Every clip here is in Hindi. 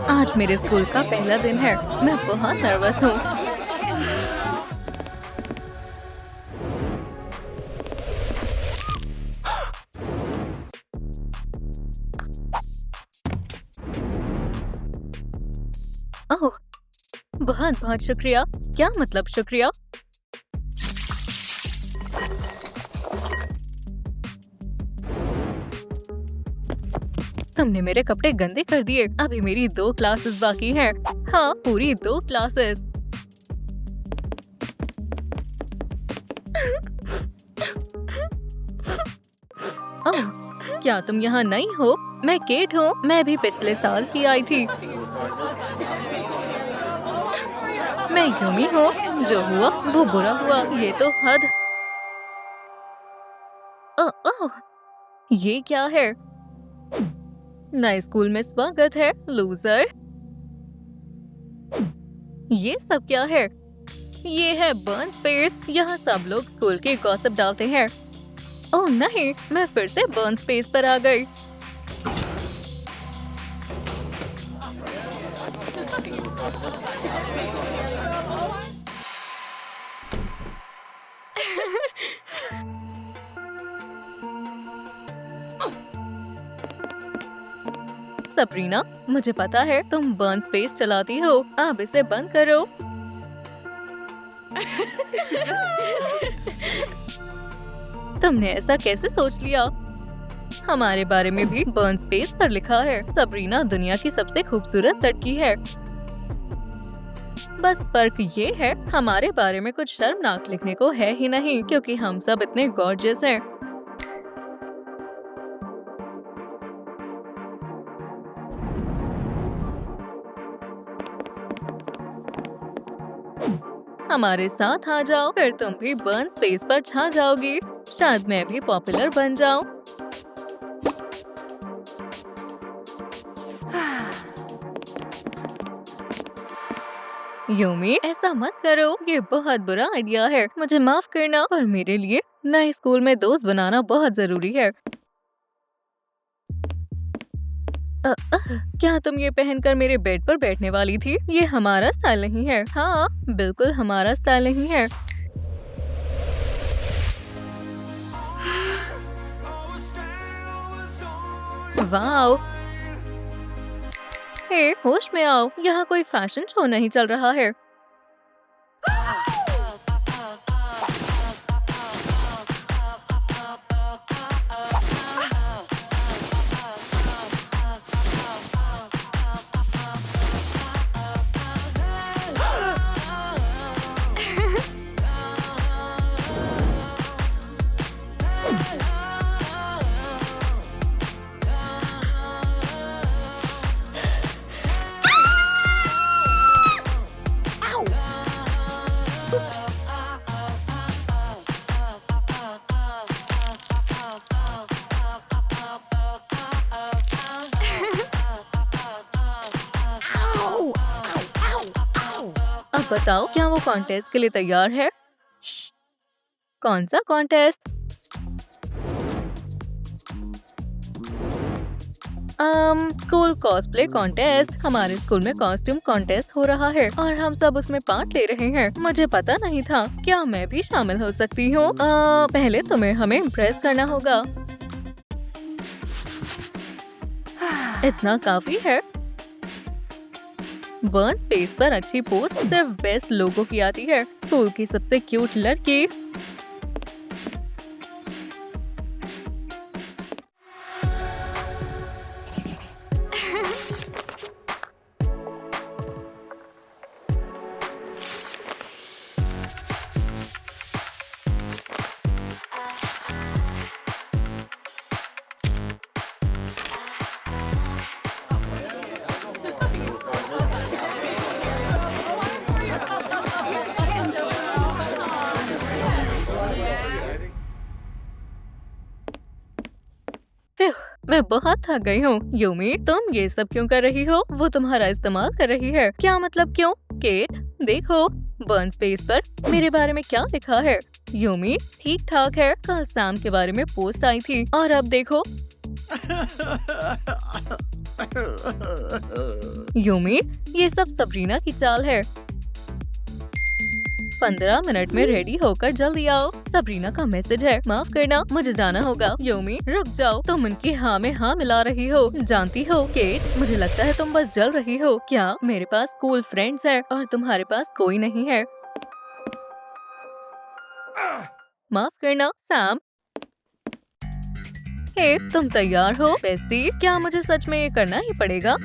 आज मेरे स्कूल का पहला दिन है। मैं बहुत नर्वस हूँ। ओह, बहुत बहुत शुक्रिया। क्या मतलब शुक्रिया? तुमने मेरे कपड़े गंदे कर दिए। अभी मेरी 2 क्लासेस बाकी हैं। हाँ, पूरी 2 क्लासेस। ओह, क्या तुम यहाँ नई हो? मैं केट हूँ। मैं भी पिछले साल ही आई थी। मैं यूमी हूँ। जो हुआ वो बुरा हुआ। ये तो हद। ओह, ये क्या है? नए स्कूल में स्वागत है, लूजर। ये सब क्या है? ये है बर्न स्पेस। यहाँ सब लोग स्कूल के गॉसिप डालते हैं। ओह नहीं, मैं फिर से बर्न स्पेस पर आ गई। सबरीना, मुझे पता है तुम बर्न स्पेस चलाती हो। अब इसे बंद करो। तुमने ऐसा कैसे सोच लिया? हमारे बारे में भी बर्न स्पेस पर लिखा है। सबरीना दुनिया की सबसे खूबसूरत लड़की है। बस फर्क ये है, हमारे बारे में कुछ शर्मनाक लिखने को है ही नहीं, क्योंकि हम सब इतने गॉर्जियस हैं। हमारे साथ आ जाओ, फिर तुम भी बर्न स्पेस पर छा जाओगी। शायद मैं भी पॉपुलर बन जाऊं। यूमी, ऐसा मत करो। ये बहुत बुरा आइडिया है। मुझे माफ करना, पर मेरे लिए नए स्कूल में दोस्त बनाना बहुत जरूरी है। क्या तुम ये पहनकर मेरे बेड पर बैठने वाली थी? ये हमारा स्टाइल नहीं है। हाँ, बिल्कुल हमारा स्टाइल नहीं है। वाओ! हे, होश में आओ। यहाँ कोई फैशन शो नहीं चल रहा है। अब बताओ, क्या वो कॉन्टेस्ट के लिए तैयार है? श्श, कौन सा कॉन्टेस्ट? School cosplay contest. हमारे स्कूल में कॉस्ट्यूम कॉन्टेस्ट हो रहा है और हम सब उसमें पार्ट ले रहे हैं। मुझे पता नहीं था। क्या मैं भी शामिल हो सकती हूँ? पहले तुम्हें हमें इम्प्रेस करना होगा। इतना काफी है। बर्न स्पेस पर अच्छी पोस्ट सिर्फ बेस्ट लोगों की आती है। स्कूल की सबसे क्यूट लड़की। फिर मैं बहुत थक गई हूँ। यूमी, तुम ये सब क्यों कर रही हो? वो तुम्हारा इस्तेमाल कर रही है। क्या मतलब क्यों? केट, देखो बर्न स्पेस पर मेरे बारे में क्या लिखा है। यूमी, ठीक ठाक है। कल सैम के बारे में पोस्ट आई थी और अब देखो। यूमी, ये सब सबरीना की चाल है। 15 मिनट में रेडी होकर जल्दी आओ। सबरीना का मैसेज है, माफ करना मुझे जाना होगा। यूमी, रुक जाओ, तुम उनकी हाँ में हाँ मिला रही हो। जानती हो केट, मुझे लगता है तुम बस जल रही हो। क्या मेरे पास कूल फ्रेंड्स है और तुम्हारे पास कोई नहीं है? माफ करना सैम। हे, तुम तैयार हो बेस्टी? क्या मुझे सच में ये करना ही पड़ेगा?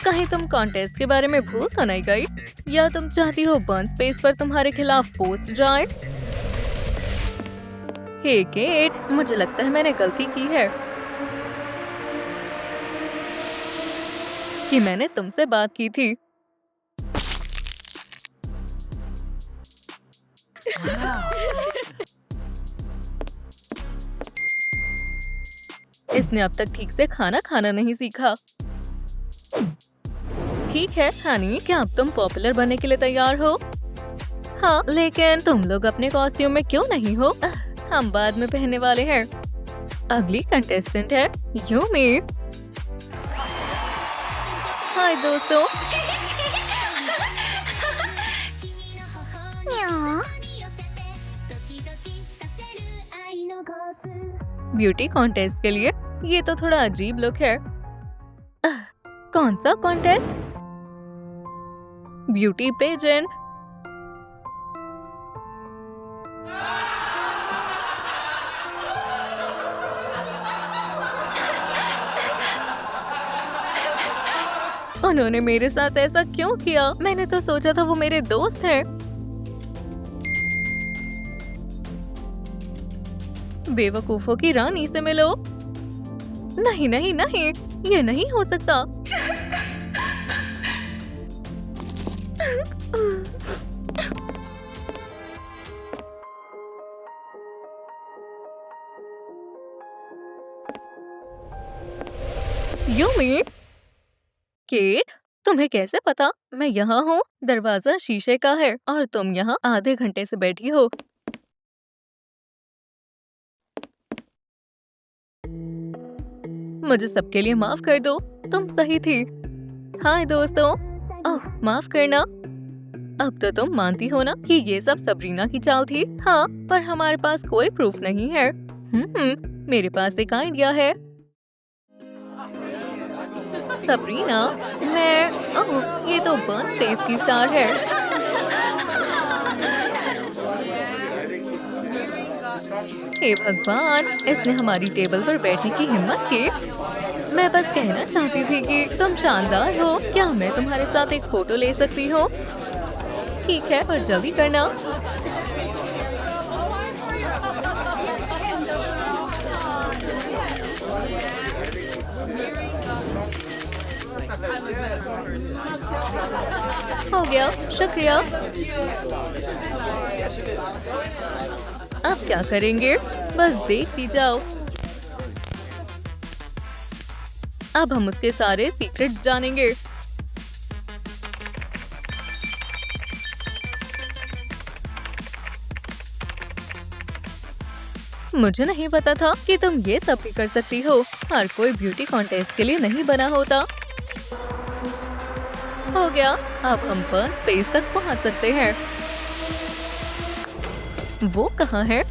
कहीं तुम कॉन्टेस्ट के बारे में भूल तो नहीं गई? या तुम चाहती हो बर्न्स पेज पर तुम्हारे खिलाफ पोस्ट जाए? हे केट, मुझे लगता है मैंने गलती की है कि मैंने तुमसे बात की थी। इसने अब तक ठीक से खाना खाना नहीं सीखा। ठीक है हनी, क्या अब तुम पॉपुलर बनने के लिए तैयार हो? हाँ, लेकिन तुम लोग अपने कॉस्ट्यूम में क्यों नहीं हो? हम बाद में पहनने वाले हैं। अगली कंटेस्टेंट है यूमी। हाय दोस्तों। ब्यूटी कॉन्टेस्ट के लिए ये तो थोड़ा अजीब लुक है। कौन सा कॉन्टेस्ट? Beauty pageant. उन्होंने मेरे साथ ऐसा क्यों किया? मैंने तो सोचा था वो मेरे दोस्त हैं। बेवकूफों की रानी से मिलो। नहीं नहीं नहीं, ये नहीं हो सकता। यूमी, केट, तुम्हें कैसे पता मैं यहाँ हूँ? दरवाजा शीशे का है और तुम यहाँ आधे घंटे से बैठी हो। मुझे सबके लिए माफ कर दो, तुम सही थी। हाय दोस्तों। ओह, माफ करना। अब तो तुम मानती हो ना कि ये सब सबरीना की चाल थी? हाँ, पर हमारे पास कोई प्रूफ नहीं है। मेरे पास एक आइडिया है। सबरीना, ओह, ये तो बर्न्स पेज की स्टार है। हे भगवान, इसने हमारी टेबल पर बैठने की हिम्मत की। मैं बस कहना चाहती थी कि तुम शानदार हो। क्या मैं तुम्हारे साथ एक फोटो ले सकती हूँ? ठीक है, पर जल्दी करना। हो गया, शुक्रिया। अब क्या करेंगे? बस देखती जाओ। अब हम उसके सारे सीक्रेट्स जानेंगे। मुझे नहीं पता था कि तुम ये सब भी कर सकती हो। हर कोई ब्यूटी कॉन्टेस्ट के लिए नहीं बना होता। हो गया, अब हम बर्न्स पेज तक पहुंच सकते हैं। वो कहाँ है?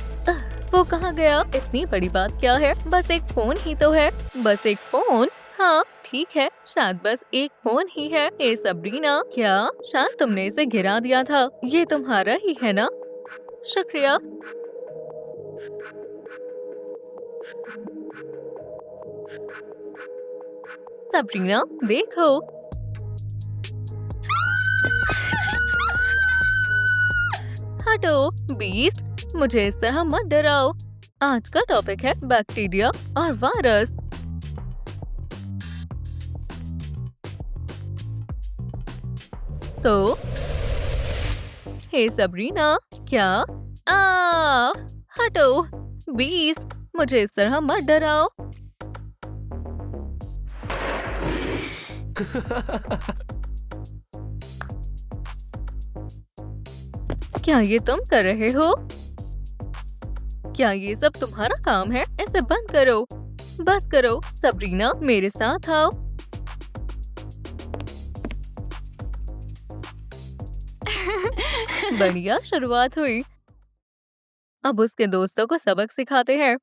वो कहाँ गया? इतनी बड़ी बात क्या है? बस एक फोन ही तो है। बस एक फोन? हाँ ठीक है, शायद बस एक फोन ही है। ए सबरीना, क्या शायद तुमने इसे गिरा दिया था? ये तुम्हारा ही है ना? शुक्रिया। सबरीना, देखो। हटो बीस्ट, मुझे इस तरह मत डराओ। आज का टॉपिक है बैक्टीरिया और वायरस। तो हे सबरीना, क्या? हटो बीस्ट, मुझे इस तरह मत डराओ। क्या ये तुम कर रहे हो? क्या ये सब तुम्हारा काम है? इसे बंद करो, बस करो। सबरीना, मेरे साथ आओ। बढ़िया शुरुआत हुई। अब उसके दोस्तों को सबक सिखाते हैं।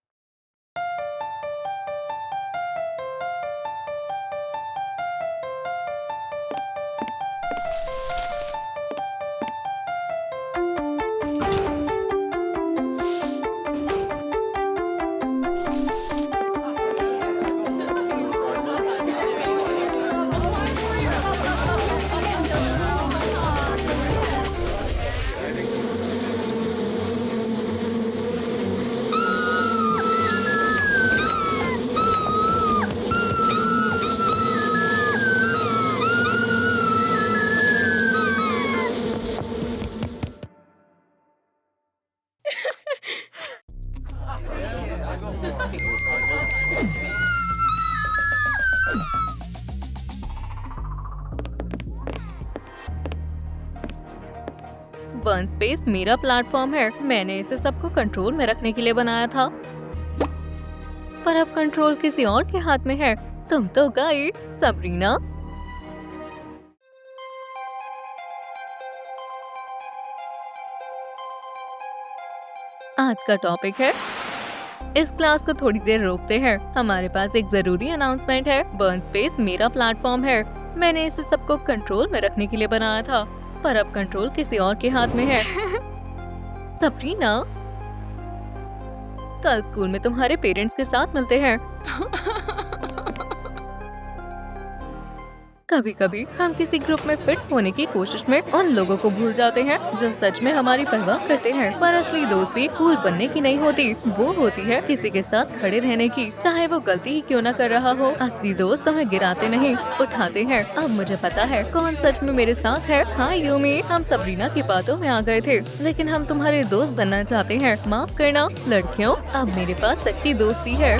बर्न स्पेस मेरा प्लेटफॉर्म है। मैंने इसे सबको कंट्रोल में रखने के लिए बनाया था, पर अब कंट्रोल किसी और के हाथ में है। तुम तो गई, सबरीना। आज का टॉपिक है, इस क्लास को थोड़ी देर रोकते हैं। हमारे पास एक जरूरी अनाउंसमेंट है। बर्न स्पेस मेरा प्लेटफॉर्म है। मैंने इसे सबको कंट्रोल में रखने के लिए बनाया था, पर अब कंट्रोल किसी और के हाथ में है। सबरीना, कल स्कूल में तुम्हारे पेरेंट्स के साथ मिलते हैं। कभी कभी हम किसी ग्रुप में फिट होने की कोशिश में उन लोगों को भूल जाते हैं जो सच में हमारी परवाह करते हैं। पर असली दोस्ती भूल बनने की नहीं होती, वो होती है किसी के साथ खड़े रहने की, चाहे वो गलती ही क्यों न कर रहा हो। असली दोस्त तुम्हें गिराते नहीं, उठाते हैं। अब मुझे पता है कौन सच में मेरे साथ है। हाँ यूमी, हम सबरीना की बातों में आ गए थे, लेकिन हम तुम्हारे दोस्त बनना चाहते हैं। माफ करना लड़कियों, अब मेरे पास सच्ची दोस्ती है।